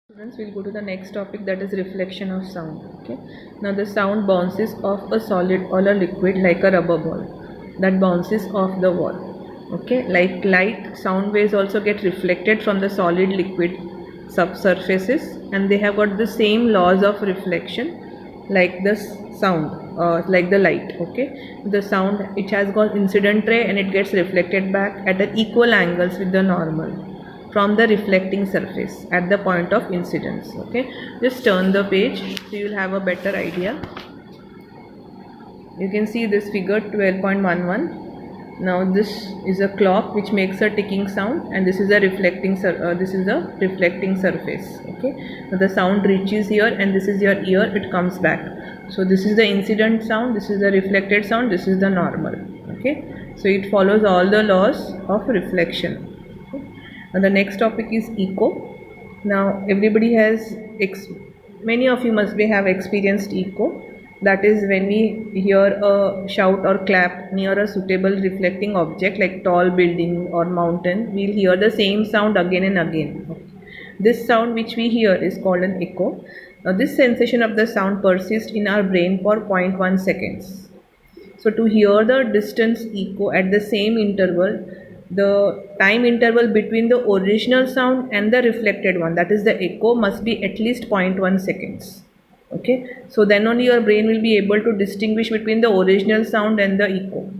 Students, we'll go to the next topic, that is reflection of sound. Okay, now the sound bounces off a solid or a liquid like a rubber ball that bounces off the wall. Okay, like light, sound waves also get reflected from the solid liquid subsurfaces, and they have got the same laws of reflection like the sound, like the light. Okay, the sound, it has got incident ray and it gets reflected back at an equal angles with the normal from the reflecting surface at the point of incidence. Okay, just turn the page so you will have a better idea. You can see this figure 12.11. now this is a clock which makes a ticking sound, and this is a reflecting surface. Okay, now the sound reaches here and this is your ear, it comes back. So this is the incident sound, this is the reflected sound, this is the normal. Okay, so it follows all the laws of reflection. And the next topic is echo. Now everybody has many of you must be have experienced echo. That is when we hear a shout or clap near a suitable reflecting object like tall building or mountain, we'll hear the same sound again and again. This sound which we hear is called an echo. Now this sensation of the sound persists in our brain for 0.1 seconds. So to hear the distance echo at the same interval, the time interval between the original sound and the reflected one, that is the echo, must be at least 0.1 seconds. Okay, so then only your brain will be able to distinguish between the original sound and the echo.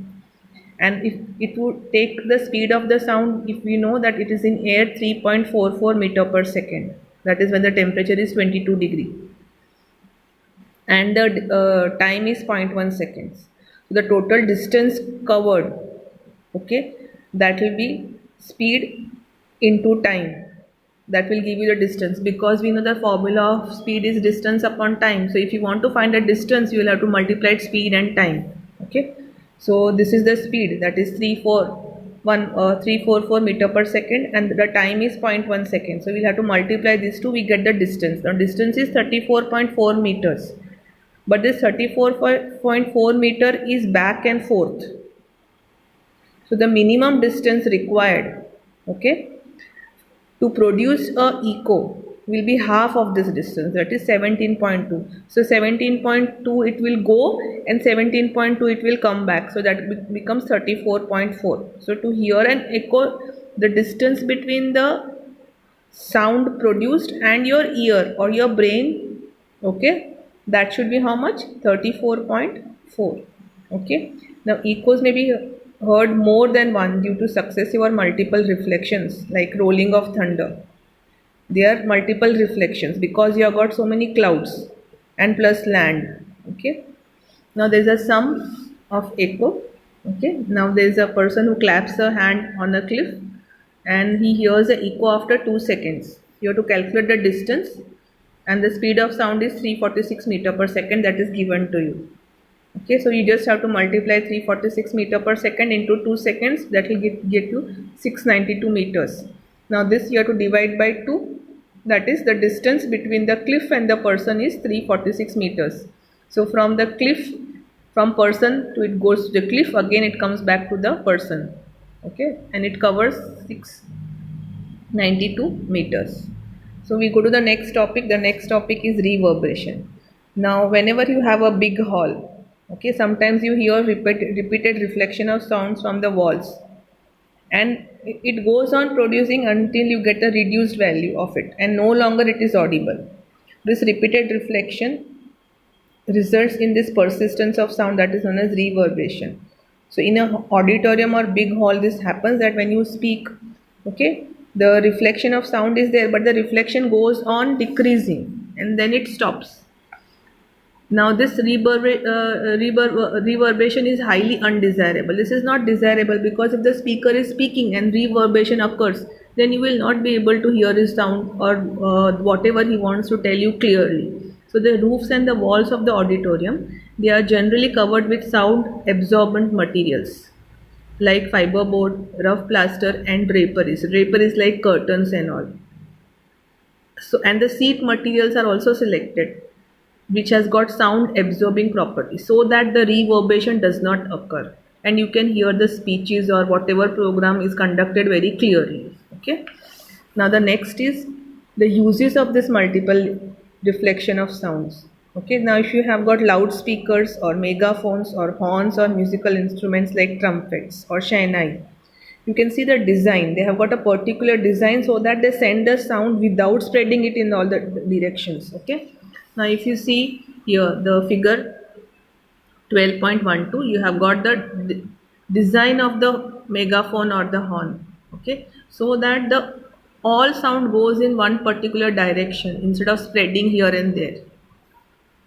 And if it would take the speed of the sound, if we know that it is in air 3.44 meter per second, that is when the temperature is 22 degree, and the time is 0.1 seconds. So the total distance covered, okay, that will be speed into time, that will give you the distance, because we know the formula of speed is distance upon time. So if you want to find a distance, you will have to multiply speed and time. Okay, so this is the speed, that is 344 meter per second, and the time is 0.1 second. So we'll have to multiply these two, we get the distance. Now distance is 34.4 meters, but this 34.4 meter is back and forth. So the minimum distance required, okay, to produce a echo will be half of this distance, that is 17.2. So 17.2 it will go and 17.2 it will come back, so that becomes 34.4. So to hear an echo, the distance between the sound produced and your ear or your brain, okay, that should be how much? 34.4. Okay, now echoes may be heard more than one due to successive or multiple reflections, like rolling of thunder. They are multiple reflections because you have got so many clouds and plus land. Okay, now there is a sum of echo. Okay, now there is a person who claps a hand on a cliff and he hears the echo after 2 seconds. You have to calculate the distance, and the speed of sound is 346 meter per second, that is given to you. Okay, so you just have to multiply 346 meter per second into 2 seconds, that will get you 692 meters. Now this you have to divide by 2, that is the distance between the cliff and the person is 346 meters. So from the cliff, from person to it goes to the cliff, again it comes back to the person. Okay, and it covers 692 meters. So we go to the next topic. The next topic is reverberation. Now whenever you have a big hall, okay, sometimes you hear repeated reflection of sounds from the walls, and it goes on producing until you get a reduced value of it and no longer it is audible. This repeated reflection results in this persistence of sound, that is known as reverberation. So in an auditorium or big hall, this happens that when you speak, okay, the reflection of sound is there, but the reflection goes on decreasing and then it stops. Now this reverberation is highly undesirable. This is not desirable because if the speaker is speaking and reverberation occurs, then you will not be able to hear his sound or whatever he wants to tell you clearly. So the roofs and the walls of the auditorium, they are generally covered with sound absorbent materials like fiberboard, rough plaster and draperies. Draperies like curtains and all. So and the seat materials are also selected which has got sound absorbing property so that the reverberation does not occur and you can hear the speeches or whatever program is conducted very clearly. Okay, now the next is the uses of this multiple reflection of sounds. Okay, now if you have got loudspeakers or megaphones or horns or musical instruments like trumpets or shehnai, you can see the design. They have got a particular design so that they send the sound without spreading it in all the directions. Okay, now if you see here the figure 12.12, you have got the design of the megaphone or the horn. Okay, so that the all sound goes in one particular direction instead of spreading here and there.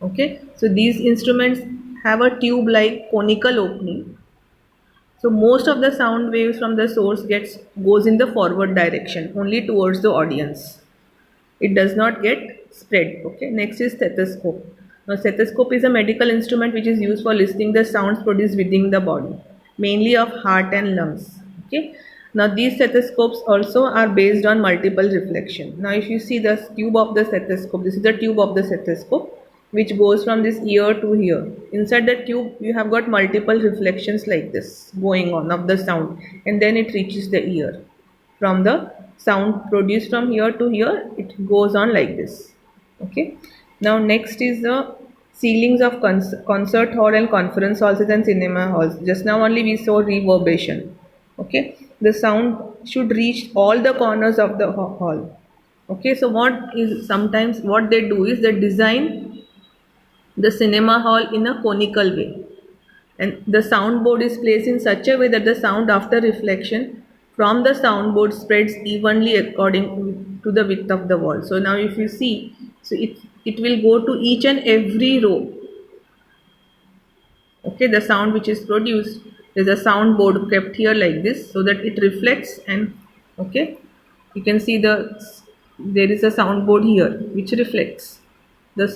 Okay, so these instruments have a tube like conical opening, so most of the sound waves from the source goes in the forward direction only towards the audience. It does not get spread. Okay, next is stethoscope. Now stethoscope is a medical instrument which is used for listening the sounds produced within the body, mainly of heart and lungs. Okay, now these stethoscopes also are based on multiple reflection. Now if you see the tube of the stethoscope, this is the tube of the stethoscope which goes from this ear to here. Inside the tube you have got multiple reflections like this going on of the sound, and then it reaches the ear. From the sound produced from here to here, it goes on like this. Okay, now next is the ceilings of concert hall and conference halls and cinema halls. Just now only we saw reverberation. Okay, the sound should reach all the corners of the hall. Okay, so what they do is they design the cinema hall in a conical way, and the soundboard is placed in such a way that the sound after reflection from the soundboard spreads evenly according to the width of the wall. So now if you see, so it will go to each and every row. Okay, the sound which is produced, there's a soundboard kept here like this so that it reflects, and okay, you can see there is a soundboard here which reflects the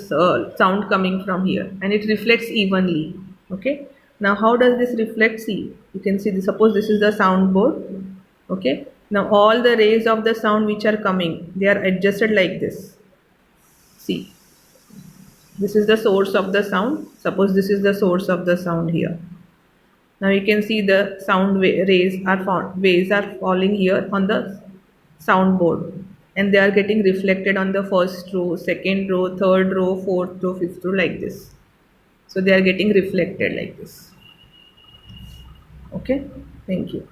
sound coming from here, and it reflects evenly. Okay, now how does this reflect? See, you can see this, suppose this is the soundboard. Okay, now all the rays of the sound which are coming, they are adjusted like this. See, this is the source of the sound. Suppose this is the source of the sound here. Now you can see the sound waves are falling here on the soundboard, and they are getting reflected on the first row, second row, third row, fourth row, fifth row, like this. So they are getting reflected like this. Okay, thank you.